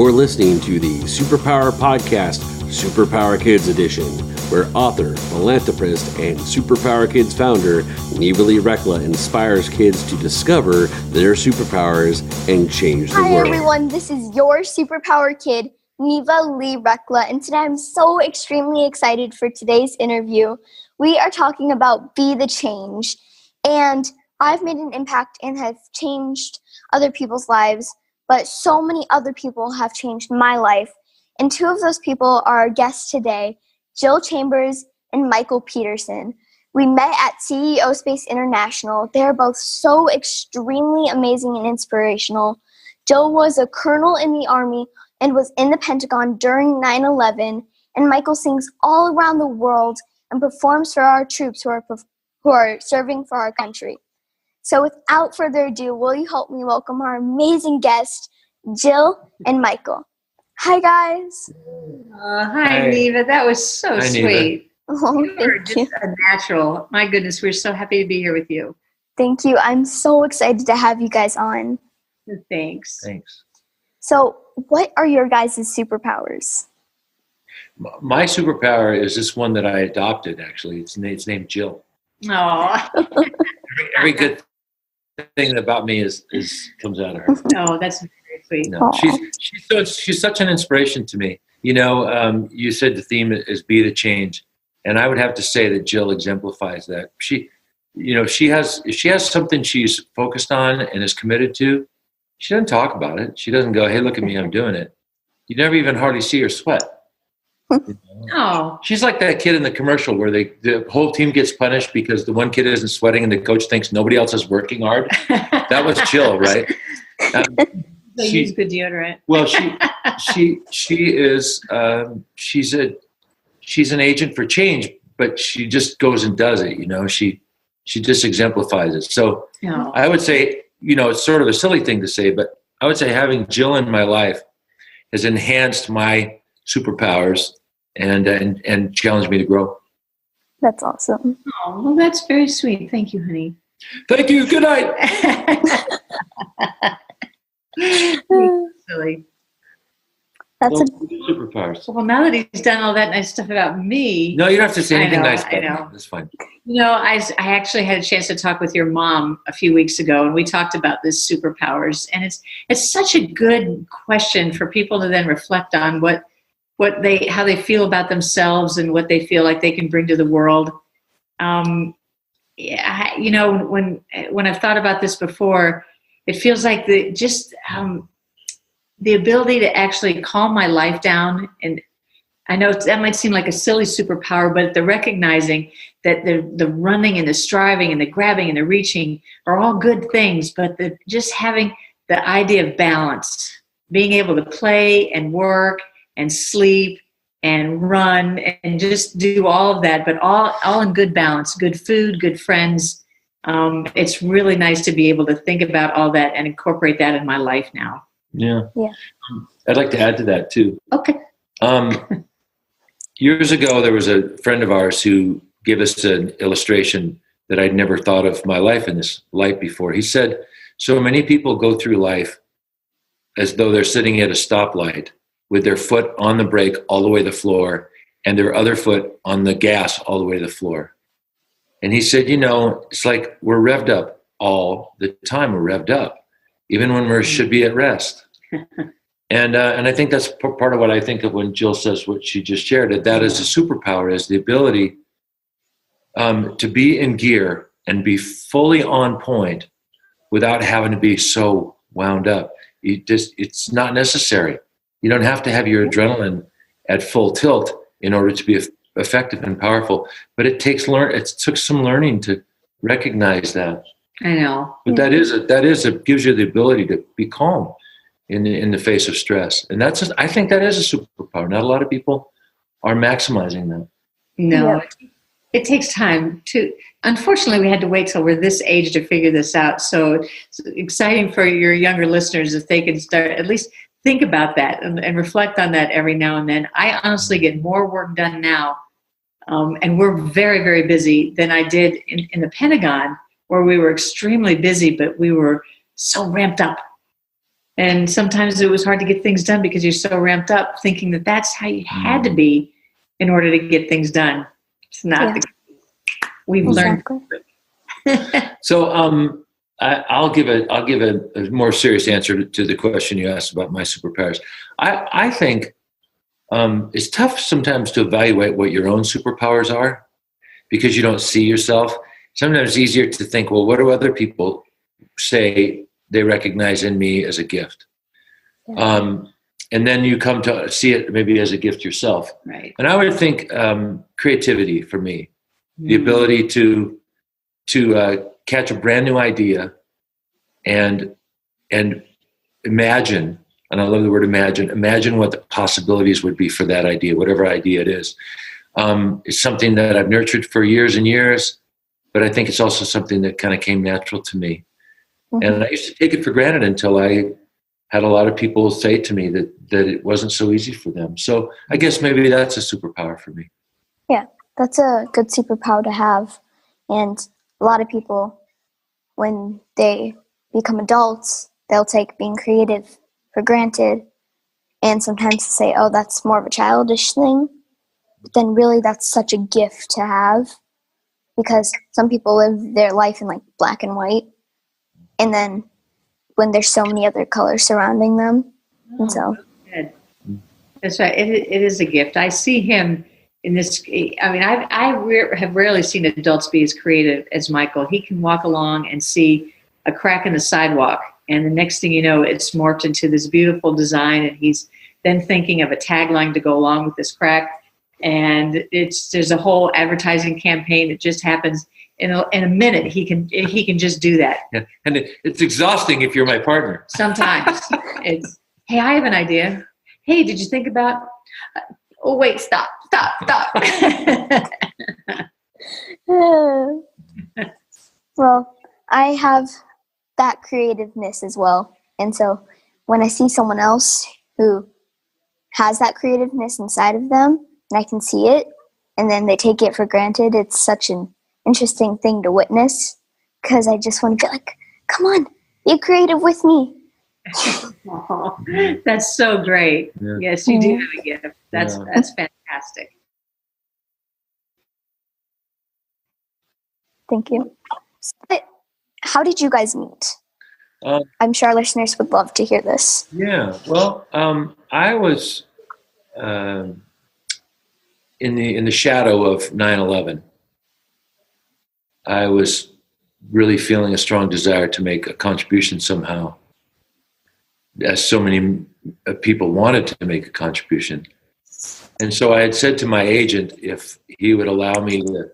You're listening to the Superpower Podcast, Superpower Kids Edition, where author, philanthropist, and Superpower Kids founder Neva Lee Recla inspires kids to discover their superpowers and change the world. Hi everyone, this is your Superpower Kid, Neva Lee Recla, and today I'm so extremely excited for today's interview. We are talking about Be the Change, and I've made an impact and have changed other people's lives, but so many other people have changed my life. And two of those people are our guests today, Chambers and Michael Peterson. We met at CEO Space International. They're both so extremely amazing and inspirational. Jill was a colonel in the Army and was in the Pentagon during 9/11, and Michael sings all around the world and performs for our troops who are serving for our country. So without further ado, will you help me welcome our amazing guests, Jill and Michael. Hi, guys. Hi, Neva. That was so sweet. Oh, you are just a natural. My goodness, we're so happy to be here with you. Thank you. I'm so excited to have you guys on. Thanks. So what are your guys' superpowers? My superpower is this one that I adopted, actually. It's named Jill. Oh. Every good thing about me is comes out of her. Oh, that's very sweet. No, she's such an inspiration to me. You know, you said the theme is Be the Change, and I would have to say that Jill exemplifies that. She has something she's focused on and is committed to. She doesn't talk about it. She doesn't go, "Hey, look at me, I'm doing it." You never even hardly see her sweat. Oh, she's like that kid in the commercial where the whole team gets punished because the one kid isn't sweating and the coach thinks nobody else is working hard. That was Jill, right? They use good deodorant. Well, she's an agent for change, but she just goes and does it. You know, she just exemplifies it. So I would say, you know, it's sort of a silly thing to say, but I would say having Jill in my life has enhanced my superpowers and challenged me to grow. That's awesome. Oh, well, that's very sweet. Thank you, honey. Thank you. Good night. Silly. That's superpowers. Well, now that he's done all that nice stuff about me. No, you don't have to say anything nice about me. That's fine. You know, I actually had a chance to talk with your mom a few weeks ago, and we talked about this superpowers. And it's such a good question for people to then reflect on how they feel about themselves and what they feel like they can bring to the world. You know, when I've thought about this before, it feels like the ability to actually calm my life down. And I know that might seem like a silly superpower, but the recognizing that the running and the striving and the grabbing and the reaching are all good things, but just having the idea of balance, being able to play and work and sleep and run and just do all of that, but all in good balance, good food, good friends. It's really nice to be able to think about all that and incorporate that in my life now. Yeah. I'd like to add to that too. Okay. Years ago, there was a friend of ours who gave us an illustration that I'd never thought of my life in this light before. He said, so many people go through life as though they're sitting at a stoplight with their foot on the brake all the way to the floor and their other foot on the gas all the way to the floor. And he said, you know, it's like we're revved up all the time. We're revved up, even when we should be at rest. And I think that's part of what I think of when Jill says what she just shared, that is a superpower, is the ability to be in gear and be fully on point without having to be so wound up. It's not necessary. You don't have to have your adrenaline at full tilt in order to be effective and powerful. But it took some learning to recognize that. I know. But that gives you the ability to be calm in the face of stress. And I think that is a superpower. Not a lot of people are maximizing that. No, it takes time unfortunately, we had to wait till we're this age to figure this out. So it's exciting for your younger listeners if they can start at least think about that and reflect on that every now and then. I honestly get more work done now, and we're very, very busy than I did in the Pentagon, where we were extremely busy, but we were so ramped up. And sometimes it was hard to get things done because you're so ramped up thinking that that's how you had to be in order to get things done. It's not the case. We've learned. So I'll give a more serious answer to the question you asked about my superpowers. I think it's tough sometimes to evaluate what your own superpowers are because you don't see yourself. Sometimes it's easier to think, well, what do other people say they recognize in me as a gift? And then you come to see it maybe as a gift yourself. Right. And I would think creativity for me, the ability to catch a brand new idea and imagine, and I love the word imagine what the possibilities would be for that idea, whatever idea it is. It's something that I've nurtured for years and years, but I think it's also something that kind of came natural to me. And I used to take it for granted until I had a lot of people say to me that it wasn't so easy for them. So I guess maybe that's a superpower for me. Yeah, that's a good superpower to have. And a lot of people, when they become adults, they'll take being creative for granted and sometimes say, oh, that's more of a childish thing. But then really that's such a gift to have because some people live their life in like black and white. And then when there's so many other colors surrounding them. And so. That's right. It is a gift. I see him in this. I mean, have rarely seen adults be as creative as Michael. He can walk along and see a crack in the sidewalk. And the next thing you know, it's morphed into this beautiful design. And he's then thinking of a tagline to go along with this crack. And there's a whole advertising campaign that just happens in a minute. He can just do that. Yeah. And it's exhausting if you're my partner. Sometimes it's, hey, I have an idea. Hey, did you think about? Oh, wait, stop. Well, I have that creativeness as well. And so when I see someone else who has that creativeness inside of them, and I can see it, and then they take it for granted, it's such an interesting thing to witness because I just want to be like, come on, be creative with me. Oh, that's so great. Yeah. Yes, you do have a gift. That's fantastic. Thank you. How did you guys meet? I'm sure our listeners would love to hear this. Yeah, well, I was in the shadow of 9/11. I was really feeling a strong desire to make a contribution somehow, as so many people wanted to make a contribution. And so I had said to my agent if he would allow me the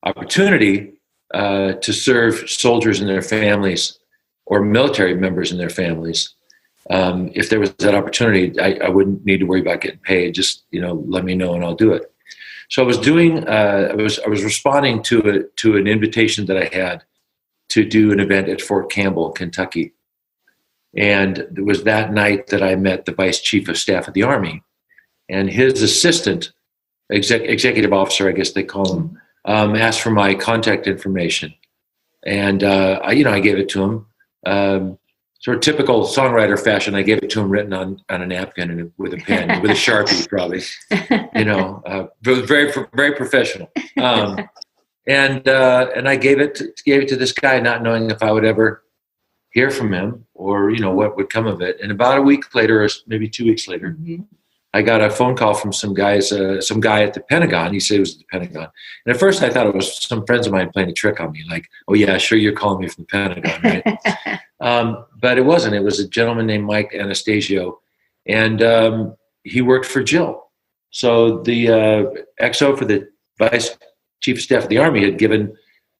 opportunity to serve soldiers and their families or military members and their families. If there was that opportunity, I wouldn't need to worry about getting paid. Just, let me know and I'll do it. So I was I was responding to an invitation that I had to do an event at Fort Campbell, Kentucky. And it was that night that I met the Vice Chief of Staff of the Army, and his assistant, executive officer, I guess they call him, asked for my contact information. And, I gave it to him. Sort of typical songwriter fashion, I gave it to him written on a napkin and with a pen, with a Sharpie probably, very, very professional. And I gave it to this guy, not knowing if I would ever hear from him or, what would come of it. And about a week later, or maybe 2 weeks later, I got a phone call from some guy at the Pentagon. He said it was the Pentagon. And at first I thought it was some friends of mine playing a trick on me. Like, oh yeah, sure, you're calling me from the Pentagon, right? But it wasn't. It was a gentleman named Mike Anastasio. And he worked for Jill. So the XO for the Vice Chief of Staff of the Army had given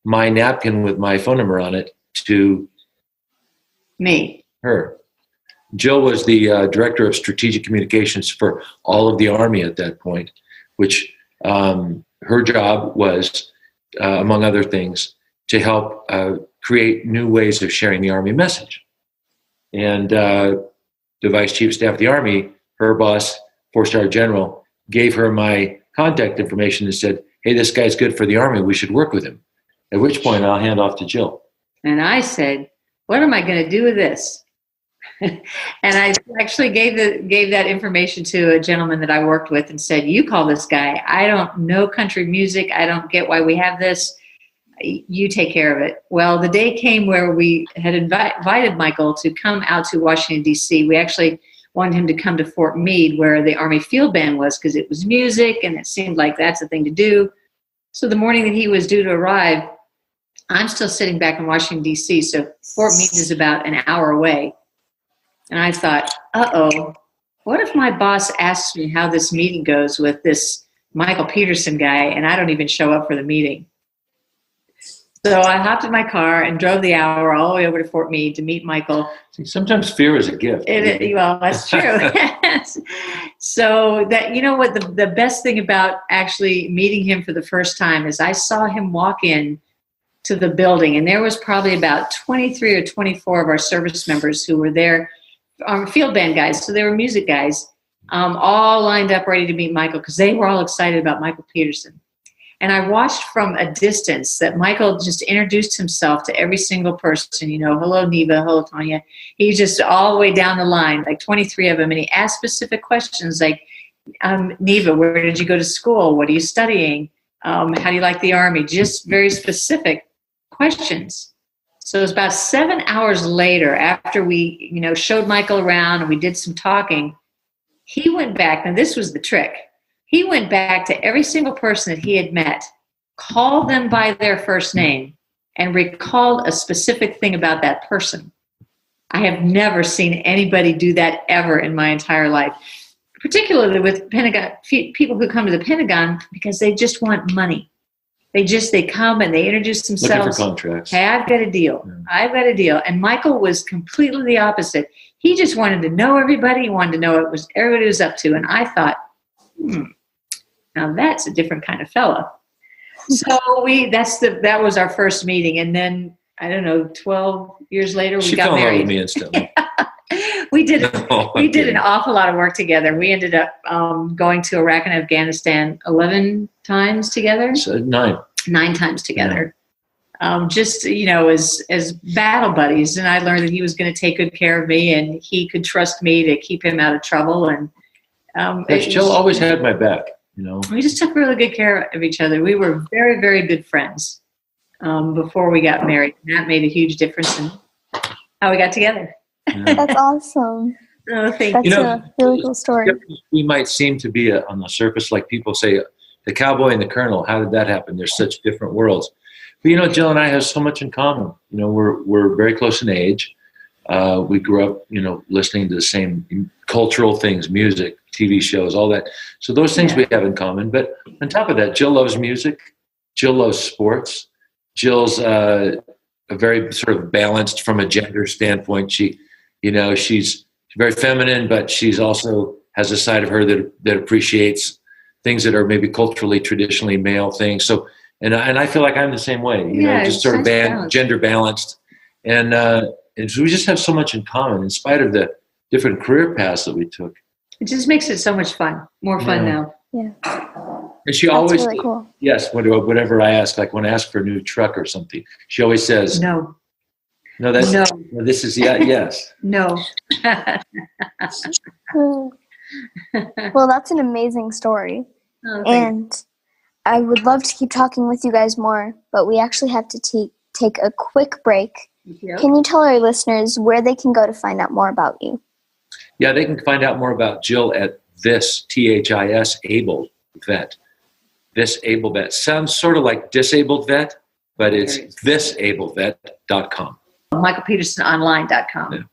my napkin with my phone number on it to her. Jill was the director of strategic communications for all of the Army at that point, which her job was, among other things, to help create new ways of sharing the Army message. And the Vice Chief of Staff of the Army, her boss, 4-star general, gave her my contact information and said, hey, this guy's good for the Army. We should work with him. At which point I'll hand off to Jill. And I said, what am I going to do with this? And I actually gave that information to a gentleman that I worked with and said, you call this guy. I don't know country music. I don't get why we have this. You take care of it. Well, the day came where we had invited Michael to come out to Washington, D.C. We actually wanted him to come to Fort Meade where the Army Field Band was because it was music and it seemed like that's the thing to do. So the morning that he was due to arrive, I'm still sitting back in Washington, D.C., so Fort Meade is about an hour away. And I thought, what if my boss asks me how this meeting goes with this Michael Peterson guy and I don't even show up for the meeting? So I hopped in my car and drove the hour all the way over to Fort Meade to meet Michael. See, sometimes fear is a gift. Well, that's true. So that, you know what, the best thing about actually meeting him for the first time is I saw him walk in to the building, and there was probably about 23 or 24 of our service members who were there, field band guys, so they were music guys, all lined up ready to meet Michael because they were all excited about Michael Peterson. And I watched from a distance that Michael just introduced himself to every single person, hello, Neva, hello, Tanya. He just all the way down the line, like 23 of them, and he asked specific questions like, Neva, where did you go to school? What are you studying? How do you like the Army? Just very specific questions. So it was about 7 hours later after we, showed Michael around and we did some talking, he went back, and this was the trick. He went back to every single person that he had met, called them by their first name, and recalled a specific thing about that person. I have never seen anybody do that ever in my entire life, particularly with Pentagon people who come to the Pentagon because they just want money. They come and they introduce themselves. Looking for contracts. Hey, I've got a deal. Yeah. I've got a deal. And Michael was completely the opposite. He just wanted to know everybody. He wanted to know what everybody was up to. And I thought, now that's a different kind of fella. So that was our first meeting. And then, I don't know, 12 years later, we got married. She fell in love with me instantly. We did an awful lot of work together. We ended up going to Iraq and Afghanistan 11 times together. So 9 times together. Yeah. As battle buddies. And I learned that he was going to take good care of me and he could trust me to keep him out of trouble. And Jill always had my back. We just took really good care of each other. We were very, very good friends before we got married. And that made a huge difference in how we got together. Yeah. That's awesome. Oh, thank you. That's a really cool story. We might seem to be on the surface, like people say, the cowboy and the colonel. How did that happen? They're such different worlds. But Jill and I have so much in common. We're very close in age. We grew up, listening to the same cultural things, music, TV shows, all that. So those things we have in common. But on top of that, Jill loves music. Jill loves sports. Jill's a very sort of balanced from a gender standpoint. She's very feminine, but she's also has a side of her that appreciates things that are maybe culturally, traditionally male things. So, and I feel like I'm the same way. Just sort of gender balanced, and so we just have so much in common, in spite of the different career paths that we took. It just makes it so much fun, more fun now. Yeah. And she That's always, really cool. yes, whatever I ask, like when I ask for a new truck or something, she always says, No, that's no. This is yes. No. Well, that's an amazing story. Oh, and I would love to keep talking with you guys more, but we actually have to take a quick break. Yep. Can you tell our listeners where they can go to find out more about you? Yeah, they can find out more about Jill at this, THIS, able vet. This able vet. Sounds sort of like disabled vet, but it's thisabledvet.com. MichaelPetersonOnline.com. Yeah.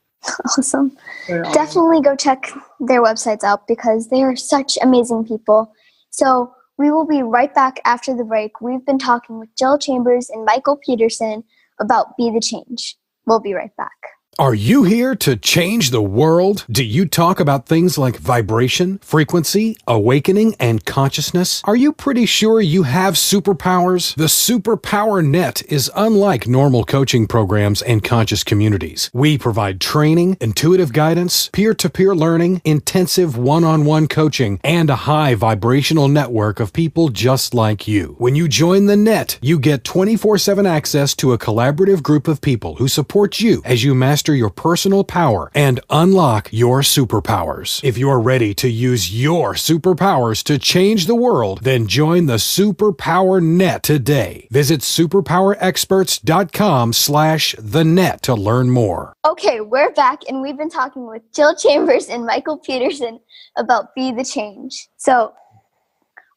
Awesome. Definitely go check their websites out because they are such amazing people. So we will be right back after the break. We've been talking with Jill Chambers and Michael Peterson about Be the Change. We'll be right back. Are you here to change the world? Do you talk about things like vibration, frequency, awakening, and consciousness? Are you pretty sure you have superpowers? The Superpower Net is unlike normal coaching programs and conscious communities. We provide training, intuitive guidance, peer-to-peer learning, intensive one-on-one coaching, and a high vibrational network of people just like you. When you join the net, you get 24/7 access to a collaborative group of people who support you as you master master your personal power and unlock your superpowers. If you're ready to use your superpowers to change the world, then join the Superpower Net today. Visit superpowerexperts.com/thenet to learn more. Okay, we're back, and we've been talking with Jill Chambers and Michael Peterson about Be the Change. So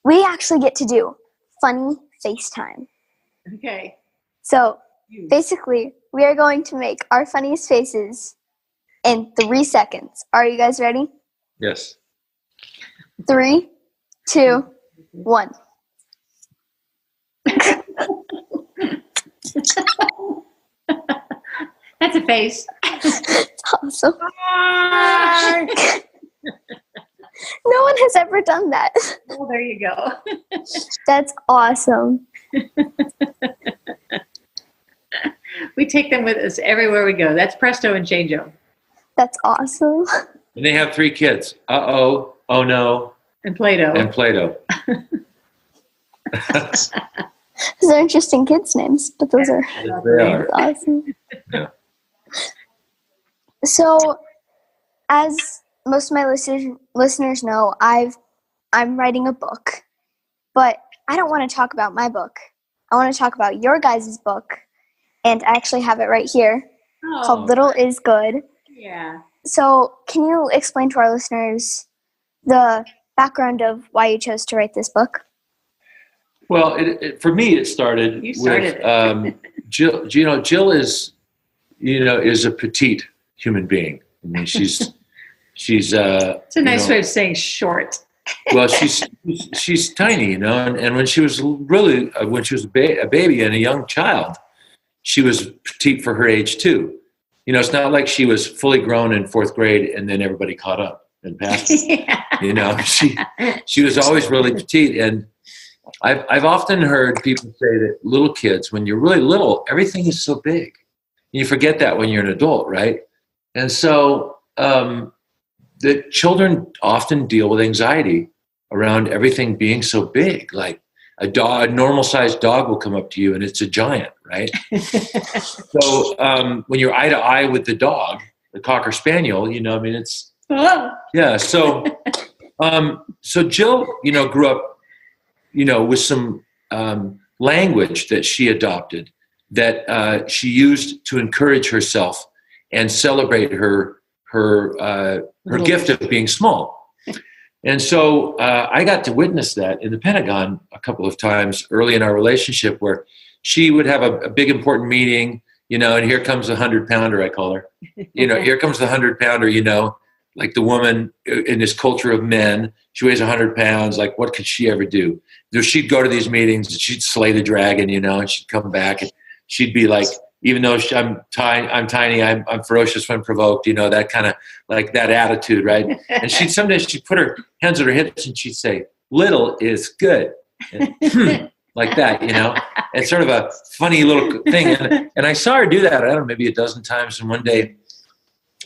we actually get to do funny FaceTime. Okay. So basically, we are going to make our funniest faces in 3 seconds. Are you guys ready? Yes. 3, 2, 1. That's a face. It's awesome. No one has ever done that. Oh, there you go. That's awesome. We take them with us everywhere we go. That's Presto and Changeo. That's awesome. And they have 3 kids. Uh-oh, oh no, And Play-Doh. and Play-Doh. Those are interesting kids' names, but those are They are. awesome. Yeah. So, as most of my listeners know, I'm writing a book, but I don't want to talk about my book. I want to talk about your guys' book, and I actually have it right here called Little is Good. Yeah. So, can you explain to our listeners the background of why you chose to write this book? Well, for me, it started You started with Jill. Jill is a petite human being. I mean, she's It's a nice way of saying short. Well, she's tiny, and when she was a baby and a young child, she was petite for her age too. It's not like she was fully grown in 4th grade and then everybody caught up and passed her. Yeah. She was always really petite, and I've often heard people say that little kids, when you're really little, everything is so big. You forget that when you're an adult, right? And so the children often deal with anxiety around everything being so big. Like a normal-sized dog will come up to you, and it's a giant, right? So when you're eye to eye with the dog, the Cocker Spaniel, it's yeah. So so Jill, grew up, with some language that she adopted that she used to encourage herself and celebrate her gift of being small. And so I got to witness that in the Pentagon a couple of times early in our relationship, where she would have a big important meeting, and here comes the 100-pounder, I call her. Here comes the 100-pounder, like the woman in this culture of men. She weighs 100 pounds. Like, what could she ever do? She'd go to these meetings and she'd slay the dragon, and she'd come back and she'd be like, even though I'm tiny, I'm ferocious when provoked, that kind of like that attitude, right? And sometimes she'd put her hands on her hips and she'd say, "Little is good," and, like that, It's sort of a funny little thing. And I saw her do that, I don't know, maybe a dozen times. And one day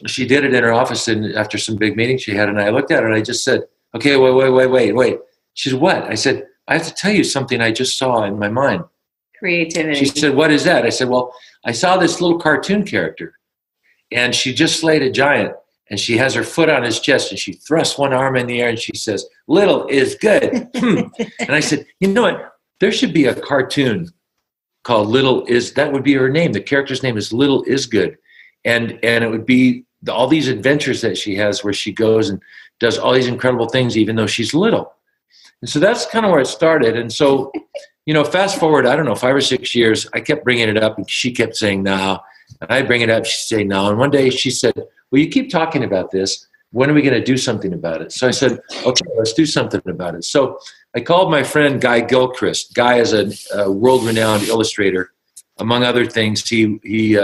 she did it in her office, and after some big meeting she had, and I looked at her and I just said, "Okay, wait." She said, "What?" I said, "I have to tell you something I just saw in my mind." Creativity. She said, "What is that?" I said, "Well, I saw this little cartoon character, and she just slayed a giant, and she has her foot on his chest, and she thrusts one arm in the air, and she says, 'Little is good.'" And I said, "You know what? There should be a cartoon called that would be her name. The character's name is Little is Good. And it would be all these adventures that she has where she goes and does all these incredible things, even though she's little." And so that's kind of where it started. And so, fast forward, I don't know, 5 or 6 years, I kept bringing it up and she kept saying no. And I bring it up, she'd say no. And one day she said, "Well, you keep talking about this. When are we going to do something about it?" So I said, "Okay, let's do something about it." So I called my friend Guy Gilchrist. Guy is a world-renowned illustrator. Among other things, he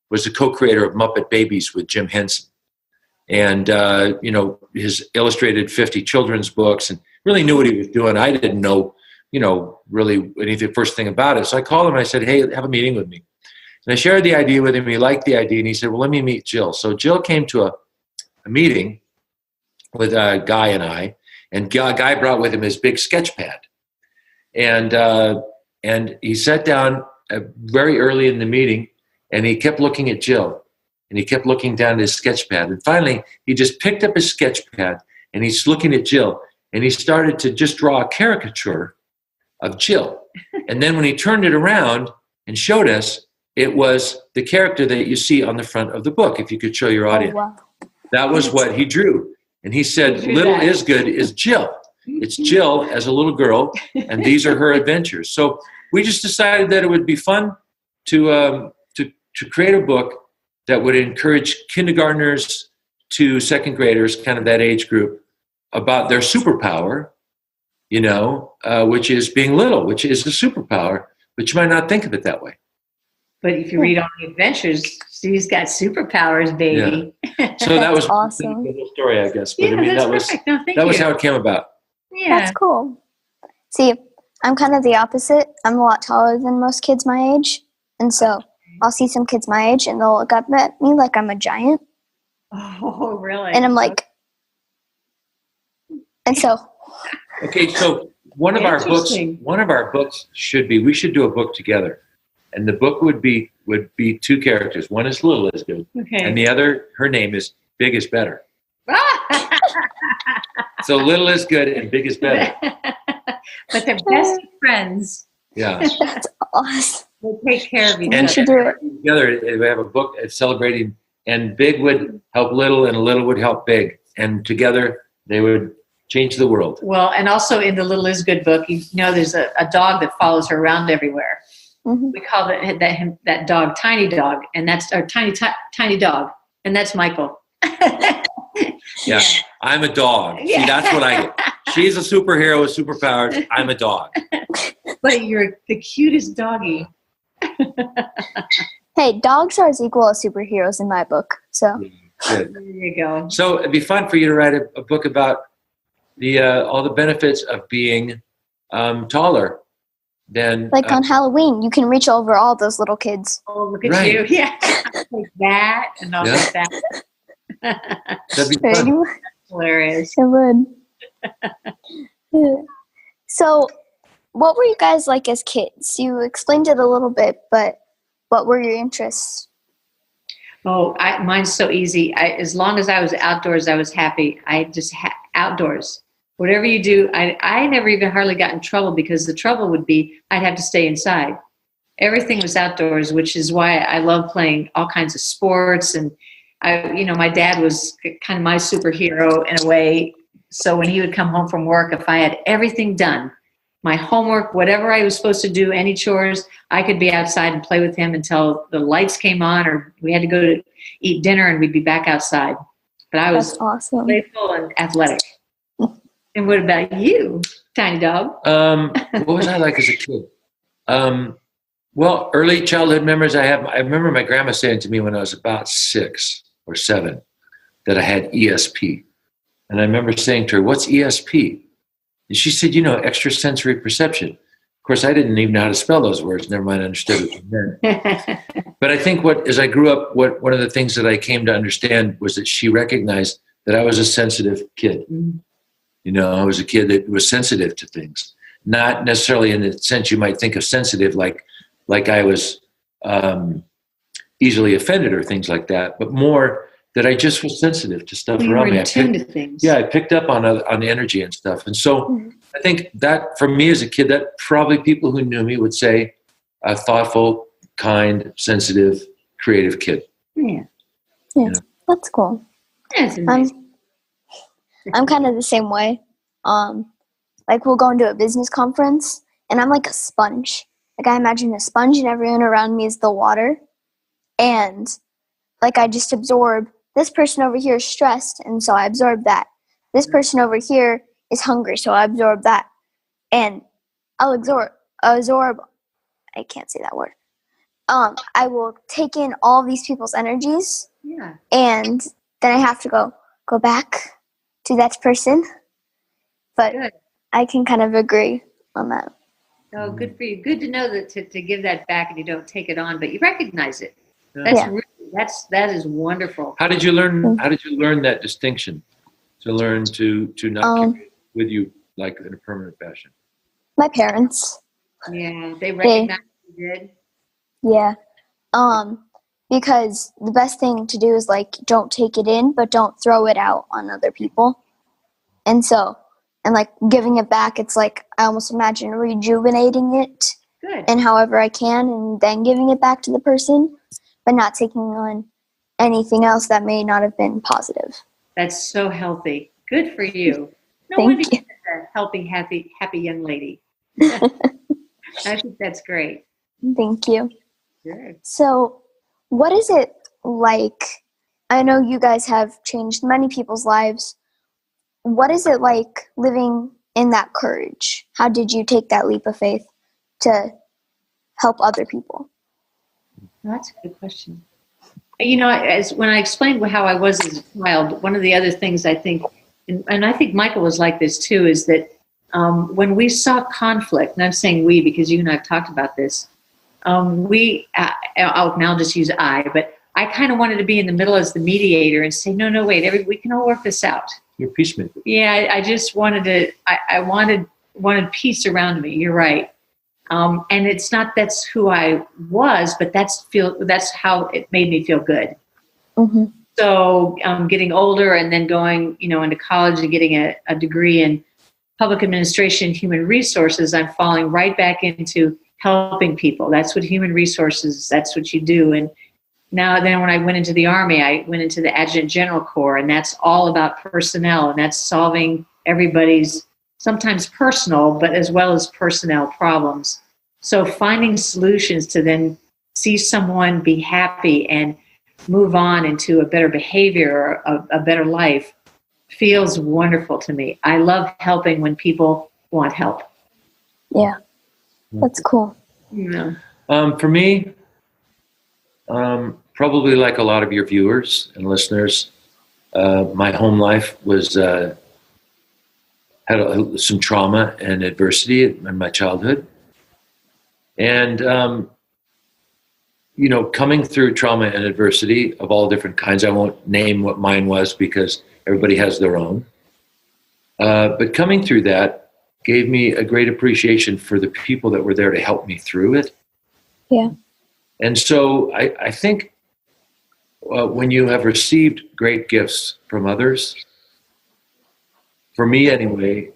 was the co-creator of Muppet Babies with Jim Henson. And, his illustrated 50 children's books and really knew what he was doing. I didn't know, really anything, first thing about it. So I called him and I said, "Hey, have a meeting with me." And I shared the idea with him. He liked the idea. And he said, "Well, let me meet Jill." So Jill came to a meeting with Guy and I. And Guy brought with him his big sketch pad. And he sat down very early in the meeting, and he kept looking at Jill. And he kept looking down at his sketch pad. And finally, he just picked up his sketch pad and he's looking at Jill. And he started to just draw a caricature of Jill. And then when he turned it around and showed us, it was the character that you see on the front of the book, if you could show your audience. Oh, wow. That was what he drew. And he said, little is good is Jill. It's Jill as a little girl, and these are her adventures. So we just decided that it would be fun to create a book that would encourage kindergartners to second graders, kind of that age group, about their superpower, which is being little, which is a superpower, but you might not think of it that way. But if you read all the adventures, she's got superpowers, baby. Yeah. So that was awesome. The little story, I guess. But Yeah, I mean, that's perfect. No, thank you. was how it came about. Yeah. That's cool. See, I'm kind of the opposite. I'm a lot taller than most kids my age. And so I'll see some kids my age and they'll look up at me like I'm a giant. Oh, really? And I'm like, and so. Okay, so one of our books we should do a book together. And the book would be two characters. One is Little is Good. Okay. And the other, her name is Big is Better. So Little is Good and Big is Better. But they're best friends. Yeah. That's awesome. They take care of each We should do it. Together, we have a book celebrating, and Big would help Little and Little would help Big. And together they would change the world. Well, and also in the Little is Good book, there's a dog that follows her around everywhere. Mm-hmm. We call that dog Tiny Dog, and that's our tiny dog, and that's Michael. Yeah, I'm a dog. Yeah. See, that's what I get. She's a superhero with superpowers. I'm a dog. But you're the cutest doggy. Hey, dogs are as equal as superheroes in my book. So Good. There you go. So it'd be fun for you to write a book about all the benefits of being taller than on Halloween, you can reach over all those little kids. Oh, look at Right. you. Yeah. Like that and all like that. that'd be fun. Hilarious. It would. So, what were you guys like as kids? You explained it a little bit, but what were your interests? Oh, mine's so easy. As long as I was outdoors, I was happy. I just outdoors. Whatever you do, I never even hardly got in trouble because the trouble would be I'd have to stay inside. Everything was outdoors, which is why I love playing all kinds of sports. And my dad was kind of my superhero in a way. So when he would come home from work, if I had everything done, my homework, whatever I was supposed to do, any chores, I could be outside and play with him until the lights came on or we had to go to eat dinner and we'd be back outside. But I was awesome. playful and athletic. And what about you, Tiny Dog? What was I like as a kid? Well, early childhood memories I have. I remember my grandma saying to me when I was about 6 or 7 that I had ESP. And I remember saying to her, "What's ESP?" And she said, extrasensory perception. Of course, I didn't even know how to spell those words. Never mind, I understood what it meant. But I think as I grew up, one of the things that I came to understand was that she recognized that I was a sensitive kid. Mm-hmm. I was a kid that was sensitive to things, not necessarily in the sense you might think of sensitive, like I was easily offended or things like that, but more that I just was sensitive to stuff around me. In tune to things. Yeah, I picked up on energy and stuff. And so I think that for me as a kid, that probably people who knew me would say a thoughtful, kind, sensitive, creative kid. Yeah. That's cool. That's nice. I'm kind of the same way. We'll go into a business conference and I'm like a sponge. Like I imagine a sponge and everyone around me is the water. And I just absorb, this person over here is stressed and so I absorb that. This person over here is hungry, so I absorb that. And I'll absorb, I can't say that word. I will take in all these people's energies. Yeah. And then I have to go back to that person. But good. I can kind of agree on that. Oh, good for you. Good to know that to give that back and you don't take it on, but you recognize it. Yeah. That is wonderful. How did you learn that distinction? To learn to not carry it with you like in a permanent fashion? My parents. Yeah, they recognized you did. Yeah. because the best thing to do is like don't take it in, but don't throw it out on other people. And so, and like giving it back, it's like I almost imagine rejuvenating it and however I can, and then giving it back to the person, but not taking on anything else that may not have been positive. That's so healthy. Good for you. No Thank wonder you. you're a healthy, happy young lady. I think that's great. Thank you. Good. So, what is it like? I know you guys have changed many people's lives. What is it like living in that courage? How did you take that leap of faith to help other people? That's a good question. You know, as when I explained how I was as a child, one of the other things I think, and I think Michael was like this too, is that when we saw conflict, and I'm saying we because you and I have talked about this, I'll now just use I, but I kind of wanted to be in the middle as the mediator and say, no, wait, we can all work this out. You're a peacemaker. Yeah, I just wanted to, I wanted peace around me. You're right. And it's not that's who I was, but that's how it made me feel good. Mm-hmm. So getting older and then going, into college and getting a degree in public administration, human resources, I'm falling right back into helping people. That's what human resources, that's what you do. And then when I went into the Army, I went into the Adjutant General Corps, and that's all about personnel, and that's solving everybody's sometimes personal, but as well as personnel problems. So finding solutions to then see someone be happy and move on into a better behavior or a better life feels wonderful to me. I love helping when people want help. Yeah, that's cool. Yeah. For me, probably like a lot of your viewers and listeners, my home life was had some trauma and adversity in my childhood. And, coming through trauma and adversity of all different kinds, I won't name what mine was because everybody has their own. But coming through that gave me a great appreciation for the people that were there to help me through it. Yeah. And so I think when you have received great gifts from others, for me anyway,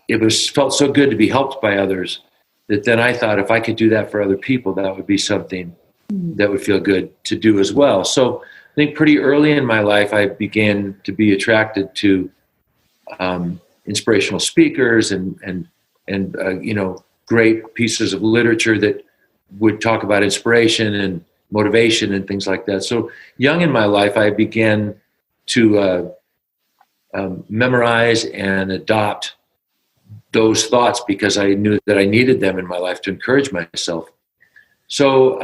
it felt so good to be helped by others that then I thought if I could do that for other people, that would be something that would feel good to do as well. So I think pretty early in my life, I began to be attracted to inspirational speakers and great pieces of literature that would talk about inspiration and motivation and things like that. So young in my life, I began to memorize and adopt those thoughts because I knew that I needed them in my life to encourage myself. So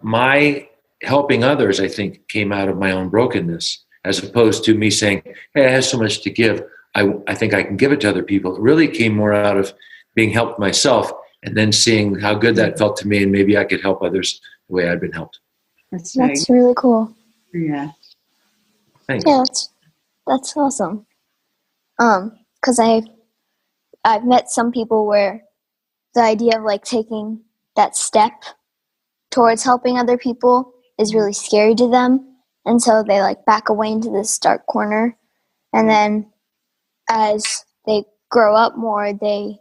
my helping others, I think, came out of my own brokenness, as opposed to me saying, hey, I have so much to give. I think I can give it to other people. It really came more out of being helped myself and then seeing how good that felt to me, and maybe I could help others the way I'd been helped. That's really cool. Yeah. Thanks. Yeah, that's awesome. Because I've met some people where the idea of like taking that step towards helping other people is really scary to them, and so they like back away into this dark corner, and then as they grow up more, they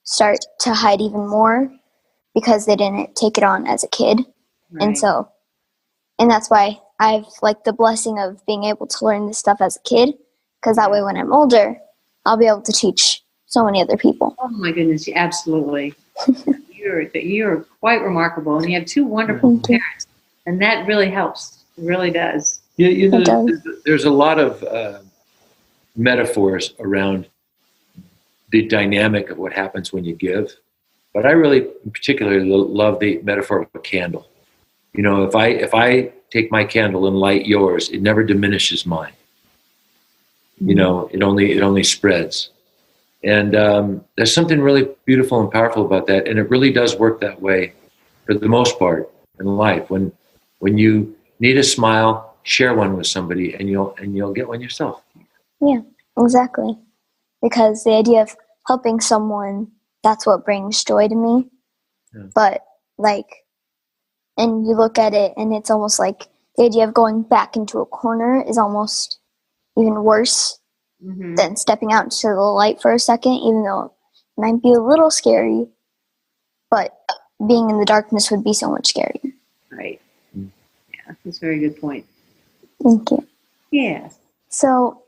start to hide even more because they didn't take it on as a kid. Right. And that's why I've like the blessing of being able to learn this stuff as a kid, because that way when I'm older, I'll be able to teach so many other people. Oh my goodness, absolutely. You're quite remarkable, and you have two wonderful parents, and that really helps. It really does. Yeah, there's a lot of metaphors around the dynamic of what happens when you give, but I really particularly love the metaphor of a candle. If I take my candle and light yours, it never diminishes mine. It only spreads. And there's something really beautiful and powerful about that, and it really does work that way for the most part in life. When you need a smile, share one with somebody, and you'll get one yourself. Yeah, exactly. Because the idea of helping someone, that's what brings joy to me. Yeah. But like and you look at it, and it's almost like the idea of going back into a corner is almost even worse than stepping out into the light for a second, even though it might be a little scary, but being in the darkness would be so much scarier. Right. Yeah, that's a very good point. Thank you. Yeah. So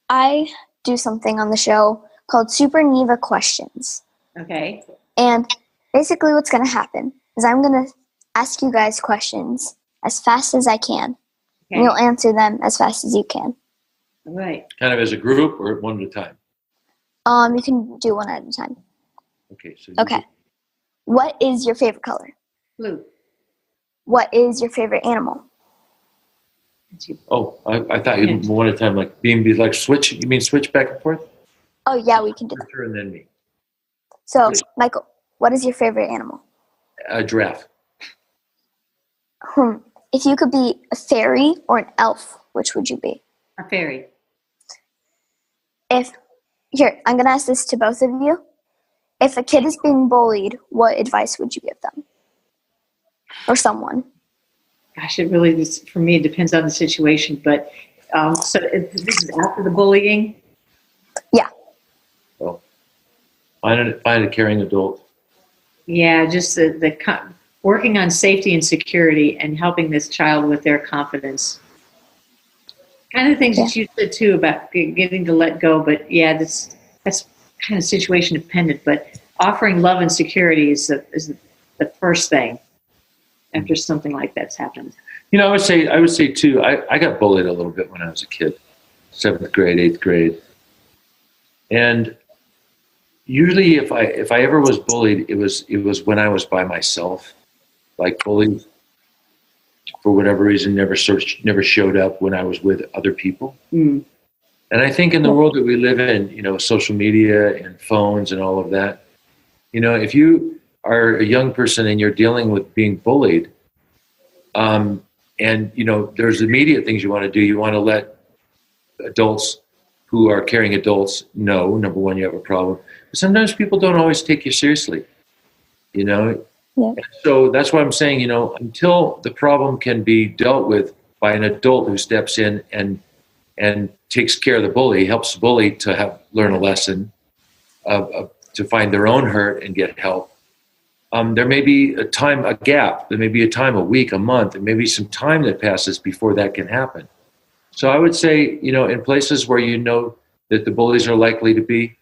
I do something on the show called Super Neva Questions. Okay. And basically what's going to happen is I'm going to ask you guys questions as fast as I can. Okay. And you'll answer them as fast as you can. All right. Kind of as a group or one at a time? You can do one at a time. Okay. Okay. What is your favorite color? Blue. What is your favorite animal? Oh, I thought you one at a time, like being like switch. You mean switch back and forth? Oh, yeah, we can do that. Sure, and then me. So, Michael, what is your favorite animal? A giraffe. If you could be a fairy or an elf, which would you be? A fairy. I'm going to ask this to both of you. If a kid is being bullied, what advice would you give them? Or someone? Gosh, it really is, for me, it depends on the situation. But so this is after the bullying? Yeah. Well, find a caring adult. Yeah, just working on safety and security and helping this child with their confidence. Kind of things that you said too about getting to let go, but yeah, that's kind of situation dependent. But offering love and security is the first thing after something like that's happened. You know, I would say too. I got bullied a little bit when I was a kid, 7th grade, 8th grade, and usually if I ever was bullied, it was when I was by myself. Like bullies, for whatever reason, never showed up when I was with other people. And I think in the world that we live in, you know, social media and phones and all of that, you know, if you are a young person and you're dealing with being bullied, and you know, there's immediate things you want to do. You want to let adults who are caring adults know, number one, you have a problem. But sometimes people don't always take you seriously, you know. Yeah. So that's why I'm saying, you know, until the problem can be dealt with by an adult who steps in and takes care of the bully, helps the bully to learn a lesson, to find their own hurt and get help. There may be a gap. There may be a week, a month, and maybe some time that passes before that can happen. So I would say, you know, in places where you know that the bullies are likely to be,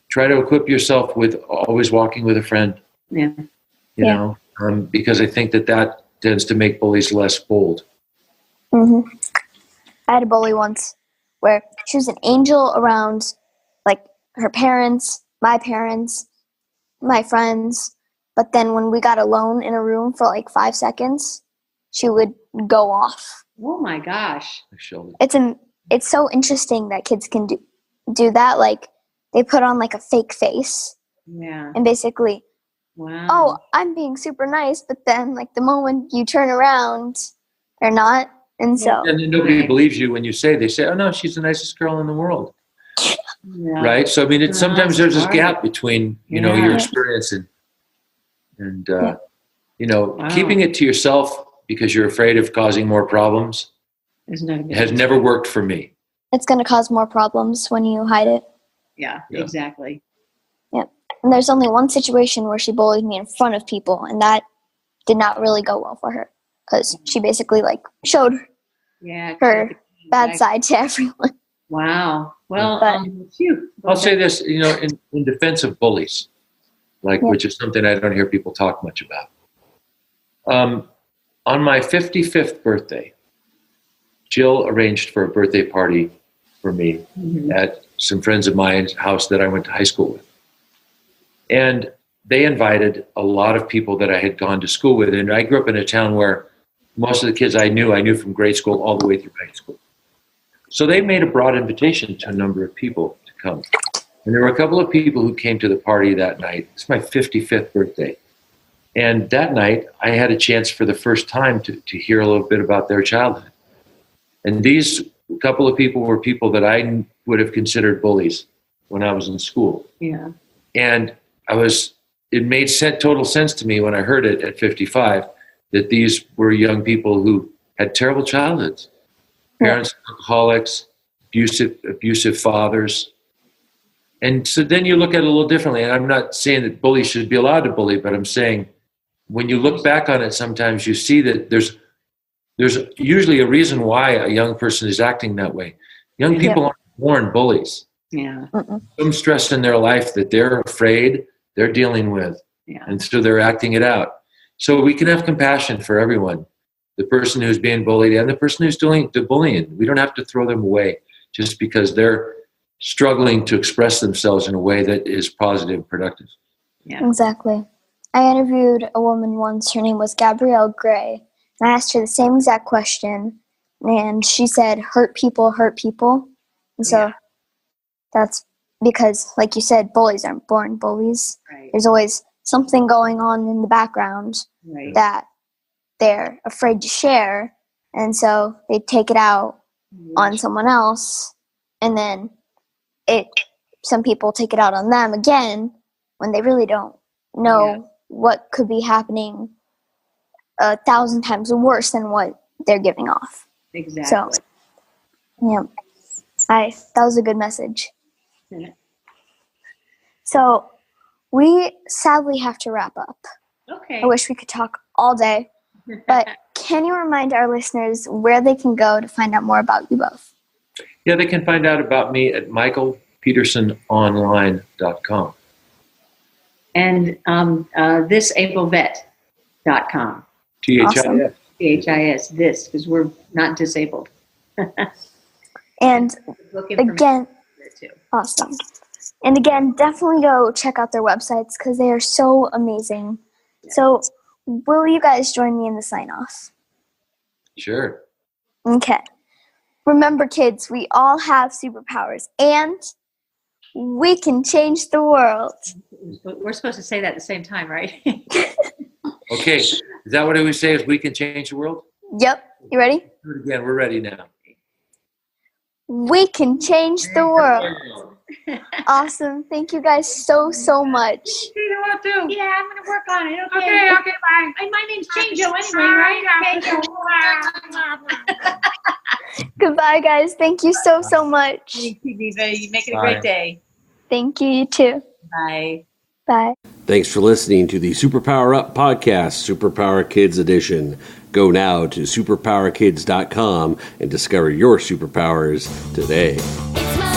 try to equip yourself with always walking with a friend. Yeah. You know, because I think that tends to make bullies less bold. I had a bully once where she was an angel around, like, her parents, my friends. But then when we got alone in a room for like 5 seconds, she would go off. Oh my gosh. It's so interesting that kids can do that. Like, they put on like a fake face. Yeah. And basically, wow. Oh, I'm being super nice, but then like the moment you turn around, they're not. And so. And then nobody believes you when they say, oh no, she's the nicest girl in the world. Yeah. Right? So I mean, sometimes there's this gap between, you know, your experience and you know, keeping it to yourself because you're afraid of causing more problems has never worked for me. It's going to cause more problems when you hide it. Yeah, exactly. Yeah. And there's only one situation where she bullied me in front of people, and that did not really go well for her because she basically like showed her bad side to everyone. Wow. Well, I'll say this, you know, in defense of bullies, which is something I don't hear people talk much about. On my 55th birthday, Jill arranged for a birthday party for me at some friends of mine's house that I went to high school with. And they invited a lot of people that I had gone to school with. And I grew up in a town where most of the kids I knew from grade school all the way through high school. So they made a broad invitation to a number of people to come. And there were a couple of people who came to the party that night. It's my 55th birthday. And that night, I had a chance for the first time to hear a little bit about their childhood. And these couple of people were people that I would have considered bullies when I was in school. Yeah. And it made total sense to me when I heard it at 55 that these were young people who had terrible childhoods. Parents, alcoholics, abusive fathers. And so then you look at it a little differently. And I'm not saying that bullies should be allowed to bully, but I'm saying when you look back on it, sometimes you see that there's usually a reason why a young person is acting that way. Young people aren't born bullies. Yeah. Some stress in their life that they're afraid they're dealing with. Yeah. And so they're acting it out. So we can have compassion for everyone. The person who's being bullied and the person who's doing the bullying. We don't have to throw them away just because they're struggling to express themselves in a way that is positive and productive. Yeah. Exactly. I interviewed a woman once. Her name was Gabrielle Gray. And I asked her the same exact question. And she said, hurt people hurt people. And so that's because, like you said, bullies aren't born bullies. Right. There's always something going on in the background that they're afraid to share. And so they take it out on someone else. And then some people take it out on them again when they really don't know what could be happening 1,000 times worse than what they're giving off. Exactly. So, that was a good message. Yeah. So, we sadly have to wrap up. Okay. I wish we could talk all day, but can you remind our listeners where they can go to find out more about you both? Yeah, they can find out about me at michaelpetersononline.com. And thisablevet.com. THIS. Awesome. THIS, this, because we're not disabled. And Looking for again, there too. awesome. And again, definitely go check out their websites because they are so amazing. So, will you guys join me in the sign-off? Sure. Okay. Remember, kids, we all have superpowers, and we can change the world. We're supposed to say that at the same time, right? Okay. Is that what we say is we can change the world? Yep. You ready? Do it again. We're ready now. We can change the world. Awesome. Thank you guys so much. You want to? Yeah, I'm going to work on it. Okay, bye. My name's Chanjo anyway, right? Okay. Goodbye, guys. Thank you so much. Thank you, Neva. You make it a great day. Thank you. You too. Bye. Bye. Thanks for listening to the Superpower Up Podcast, Superpower Kids Edition. Go now to superpowerkids.com and discover your superpowers today. It's my